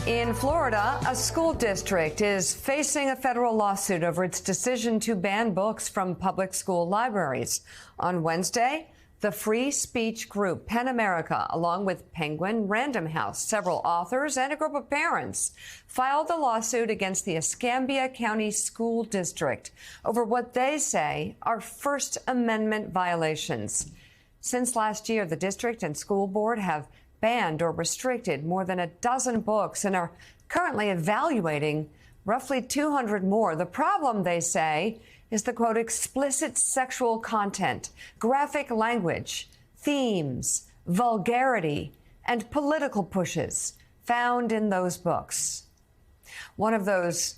In Florida, a school district is facing a federal lawsuit over its decision to ban books from public school libraries. On Wednesday, the free speech group PEN America, along with Penguin Random House, several authors, and a group of parents, filed a lawsuit against the Escambia County School District over what they say are First Amendment violations. Since last year, the district and school board have banned or restricted more than a dozen books and are currently evaluating roughly 200 more. The problem, they say, is the, quote, explicit sexual content, graphic language, themes, vulgarity, and political pushes found in those books. One of those,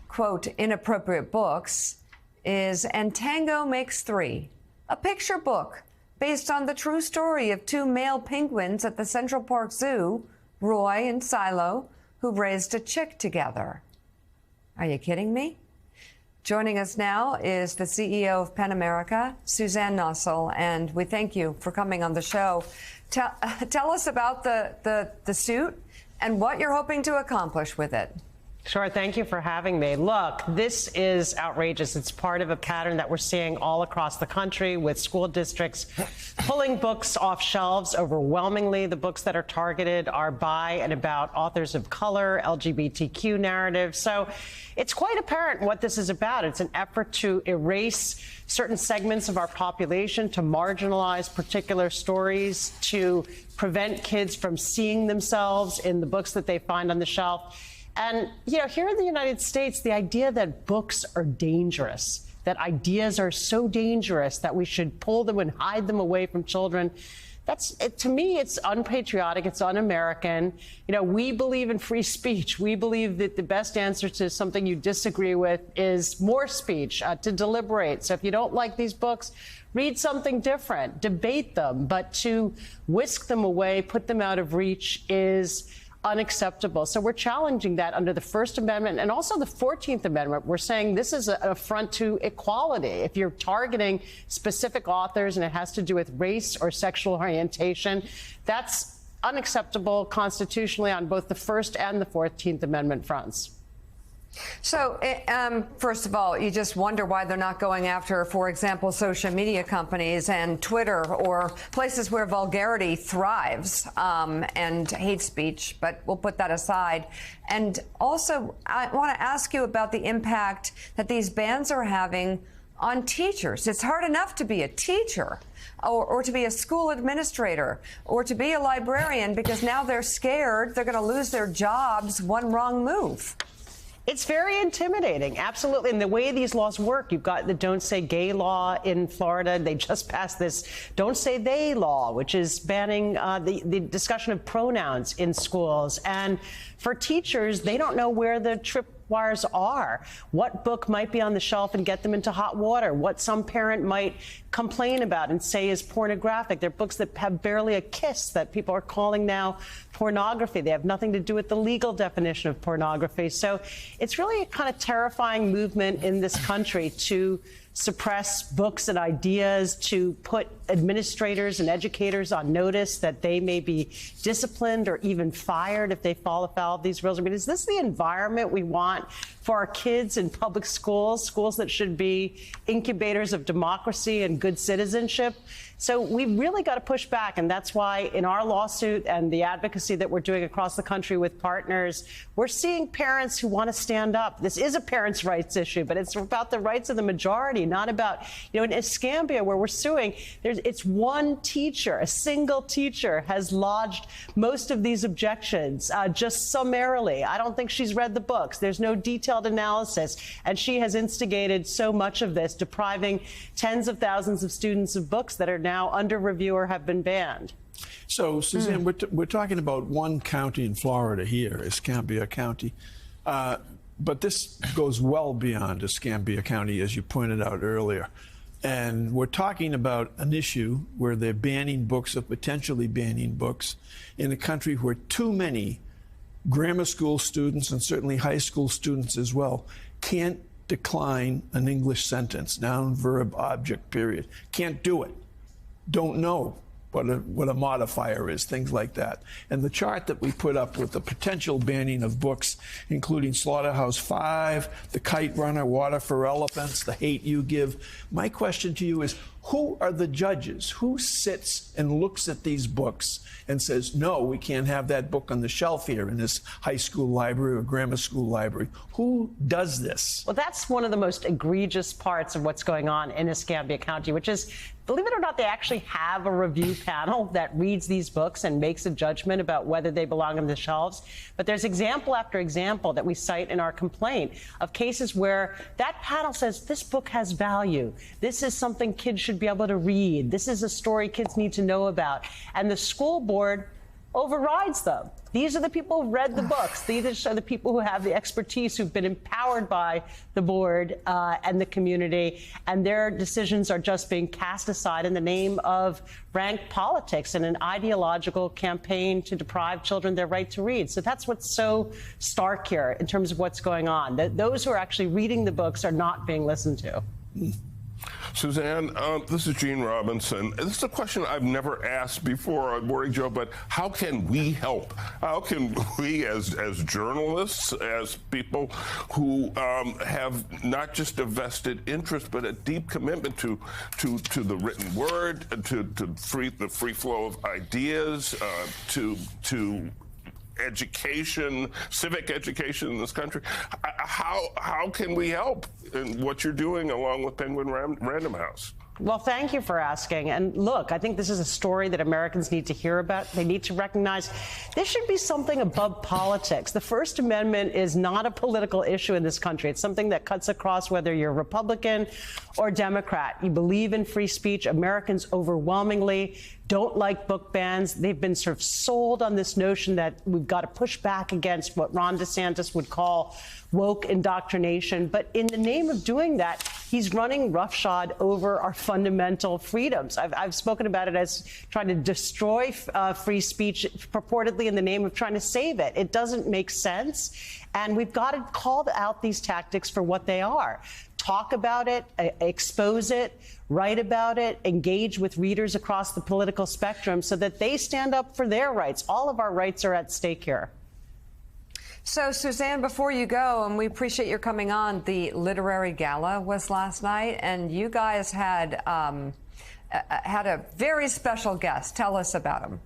quote, inappropriate books is And Tango Makes Three, a picture book based on the true story of two male penguins at the Central Park Zoo, Roy and Silo, who raised a chick together. Are you kidding me? Joining us now is the CEO of PEN America, Suzanne Nossel, and we thank you for coming on the show. Tell us about the suit and what you're hoping to accomplish with it. Sure. Thank you for having me. Look, this is outrageous. It's part of a pattern that we're seeing all across the country with school districts pulling books off shelves. Overwhelmingly, the books that are targeted are by and about authors of color, LGBTQ narratives. So it's quite apparent what this is about. It's an effort to erase certain segments of our population, to marginalize particular stories, to prevent kids from seeing themselves in the books that they find on the shelf. And, you know, here in the United States, the idea that books are dangerous, that ideas are so dangerous that we should pull them and hide them away from children, to me, it's unpatriotic, it's un-American. You know, we believe in free speech. We believe that the best answer to something you disagree with is more speech, to deliberate. So if you don't like these books, read something different, debate them. But to whisk them away, put them out of reach is unacceptable. So we're challenging that under the First Amendment and also the 14th Amendment. We're saying this is an affront to equality. If you're targeting specific authors and it has to do with race or sexual orientation, that's unacceptable constitutionally on both the First and the 14th Amendment fronts. So, first of all, you just wonder why they're not going after, for example, social media companies and Twitter or places where vulgarity thrives and hate speech, but we'll put that aside. And also, I want to ask you about the impact that these bans are having on teachers. It's hard enough to be a teacher or to be a school administrator or to be a librarian because now they're scared they're going to lose their jobs one wrong move. It's very intimidating, absolutely. And the way these laws work, you've got the Don't Say Gay law in Florida. They just passed this Don't Say They law, which is banning the discussion of pronouns in schools. And for teachers, they don't know where the tripwires are, what book might be on the shelf and get them into hot water, what some parent might complain about and say is pornographic. They're books that have barely a kiss that people are calling now pornography. They have nothing to do with the legal definition of pornography. So it's really a kind of terrifying movement in this country to suppress books and ideas, to put administrators and educators on notice that they may be disciplined or even fired if they fall afoul of these rules. I mean, is this the environment we want for our kids in public schools, schools that should be incubators of democracy and good citizenship? So we've really got to push back, and that's why in our lawsuit and the advocacy that we're doing across the country with partners, we're seeing parents who want to stand up. This is a parents' rights issue, but it's about the rights of the majority, not about, you know, in Escambia, where we're suing, it's one teacher, a single teacher has lodged most of these objections just summarily. I don't think she's read the books. There's no detailed analysis, and she has instigated so much of this, depriving tens of thousands of students of books that are now under review or have been banned. So, Suzanne, we're talking about one county in Florida here, Escambia County. But this goes well beyond Escambia County, as you pointed out earlier. And we're talking about an issue where they're banning books or potentially banning books in a country where too many grammar school students and certainly high school students as well can't decline an English sentence, noun, verb, object, period. Can't do it. Don't know what a modifier is, things like that. And the chart that we put up with the potential banning of books, including Slaughterhouse-Five, The Kite Runner, Water for Elephants, The Hate U Give. My question to you is, who are the judges? Who sits and looks at these books and says, no, we can't have that book on the shelf here in this high school library or grammar school library? Who does this? Well, that's one of the most egregious parts of what's going on in Escambia County, which is, believe it or not, they actually have a review panel that reads these books and makes a judgment about whether they belong on the shelves. But there's example after example that we cite in our complaint of cases where that panel says this book has value. This is something kids should be able to read. This is a story kids need to know about. And the school board overrides them. These are the people who read the books. These are the people who have the expertise, who've been empowered by the board and the community, and their decisions are just being cast aside in the name of rank politics and an ideological campaign to deprive children their right to read. So that's what's so stark here in terms of what's going on. Those who are actually reading the books are not being listened to. Suzanne, this is Gene Robinson. This is a question I've never asked before on Morning Joe, but how can we help? How can we, as journalists, as people who have not just a vested interest, but a deep commitment to the written word, to the free flow of ideas, to education, civic education in this country. How can we help in what you're doing along with Penguin Random House? Well, thank you for asking. And look, I think this is a story that Americans need to hear about. They need to recognize this should be something above politics. The First Amendment is not a political issue in this country. It's something that cuts across whether you're Republican or Democrat. You believe in free speech. Americans overwhelmingly don't like book bans. They've been sort of sold on this notion that we've got to push back against what Ron DeSantis would call woke indoctrination. But in the name of doing that, he's running roughshod over our fundamental freedoms. I've spoken about it as trying to destroy free speech purportedly in the name of trying to save it. It doesn't make sense. And we've got to call out these tactics for what they are. Talk about it, expose it, write about it, engage with readers across the political spectrum so that they stand up for their rights. All of our rights are at stake here. So, Suzanne, before you go, and we appreciate your coming on, the Literary Gala was last night, and you guys had a very special guest. Tell us about him.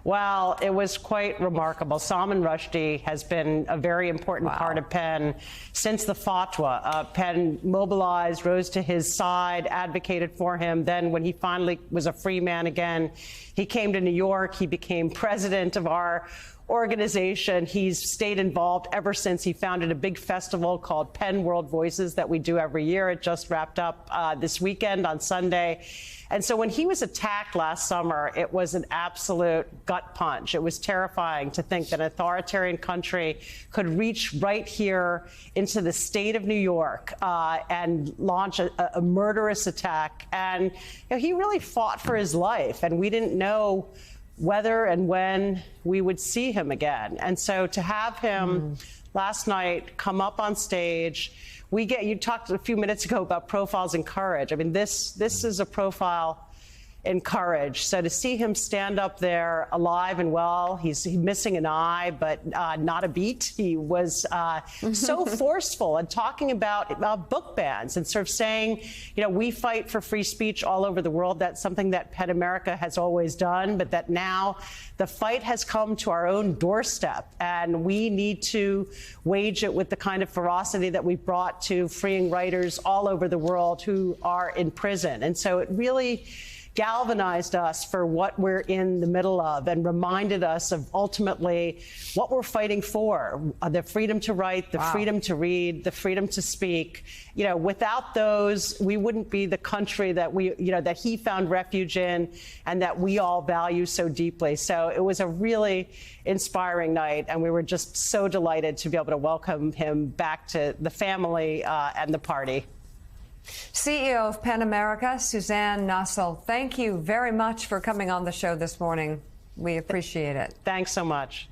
Well, it was quite remarkable. Salman Rushdie has been a very important part of Penn since the fatwa. Penn mobilized, rose to his side, advocated for him. Then when he finally was a free man again, he came to New York. He became president of our organization. He's stayed involved ever since. He founded a big festival called Penn World Voices that we do every year. It just wrapped up this weekend on Sunday. And so when he was attacked last summer, it was an absolute gut punch. It was terrifying to think that an authoritarian country could reach right here into the state of New York and launch a murderous attack. And he really fought for his life, and we didn't know whether and when we would see him again. And so to have him last night come up on stage, you talked a few minutes ago about profiles in courage. I mean, this is a profile in courage. So to see him stand up there alive and well, he's missing an eye, but not a beat. He was so forceful and talking about book bans and sort of saying, we fight for free speech all over the world. That's something that PEN America has always done, but that now the fight has come to our own doorstep, and we need to wage it with the kind of ferocity that we've brought to freeing writers all over the world who are in prison. And so it really galvanized us for what we're in the middle of and reminded us of ultimately what we're fighting for, the freedom to write, the freedom to read, the freedom to speak. Without those, we wouldn't be the country that that he found refuge in and that we all value so deeply. So it was a really inspiring night, and we were just so delighted to be able to welcome him back to the family and the party. CEO of PEN America, Suzanne Nossel, thank you very much for coming on the show this morning. We appreciate it. Thanks so much.